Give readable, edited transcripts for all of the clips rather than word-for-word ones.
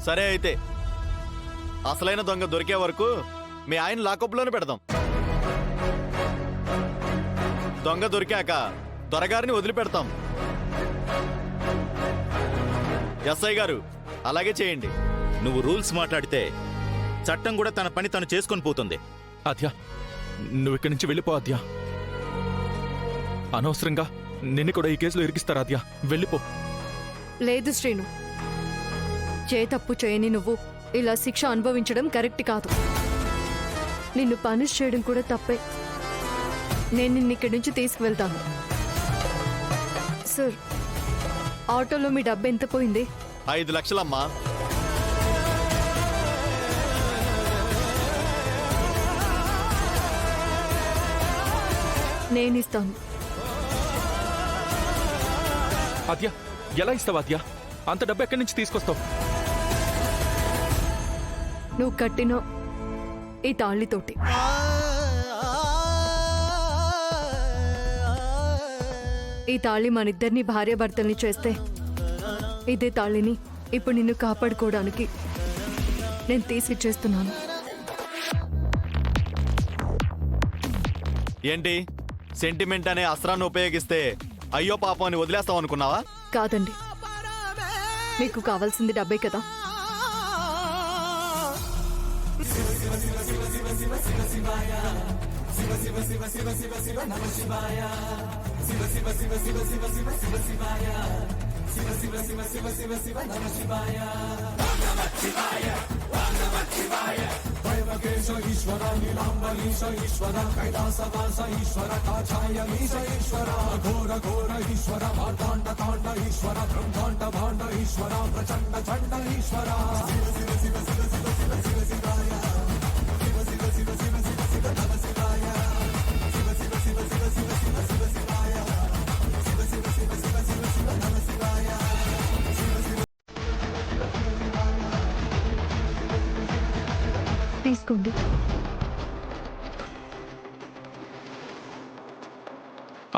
సరే అయితే అసలైన దొంగ దొరికే వరకు మీ ఆయన లాకప్లోనే పెడదాం. దొంగ దొరికాక దొరగారిని వదిలిపెడతాం. ఎస్ఐ గారు అలాగే చేయండి. నువ్వు రూల్స్ మాట్లాడితే చట్టం కూడా తన పని తను చేసుకొని పోతుంది. ఆద్య, నువ్వు ఇక్కడి నుంచి వెళ్ళిపో ఆద్య. అనవసరంగా నిన్ను కూడా ఈ కేసులో ఇరికిస్తారు ఆద్య. వెళ్ళిపో. లేదు శ్రీను, తప్పు చేయని నువ్వు ఇలా శిక్ష అనుభవించడం కరెక్ట్ కాదు. నిన్ను పనిష్ చేయడం కూడా తప్పే. నేను నిన్ను ఇక్కడి నుంచి తీసుకువెళ్తాను. సార్, ఆటోలో మీ డబ్బు ఎంత పోయింది? 5 లక్షలమ్మా. నేనిస్తాను. ఆద్య, ఎలా ఇస్తావు ఆద్య? అంత డబ్బు ఎక్కడి నుంచి తీసుకొస్తావు? నువ్వు కట్టిన ఈ తాళితోటి. ఈ తాళి మనిద్దరిని భార్యాభర్తల్ని చేస్తే ఇదే తాళిని ఇప్పుడు నిన్ను కాపాడుకోవడానికి నేను తీసిచ్చేస్తున్నాను. ఏంటి సెంటిమెంట్ అనే అస్త్రాన్ని ఉపయోగిస్తే అయ్యో పాపం అని వదిలేస్తాం అనుకున్నావా? కాదండి, మీకు కావాల్సింది డబ్బే కదా. తీసుకోండి.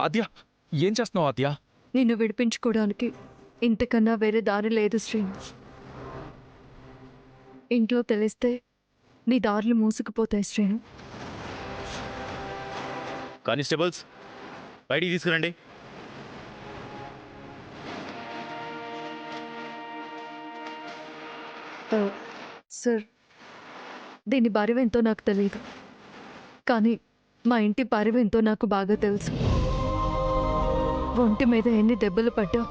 ఆద్య, ఏం చేస్తున్నావు ఆద్య? నిన్ను విడిపించుకోవడానికి ఇంతకన్నా వేరే దారి లేదు శ్రీను. ఇంట్లో తెలిస్తే నీ దారులు మూసుకుపోతాయి శ్రీను. కానిస్టేబుల్స్, బయటికి తీసుకురండి. సార్, దీని బరువెంతో నాకు తెలియదు, కానీ మా ఇంటి బరువెంతో నాకు బాగా తెలుసు. ఒంటి మీద ఎన్ని దెబ్బలు పడ్డా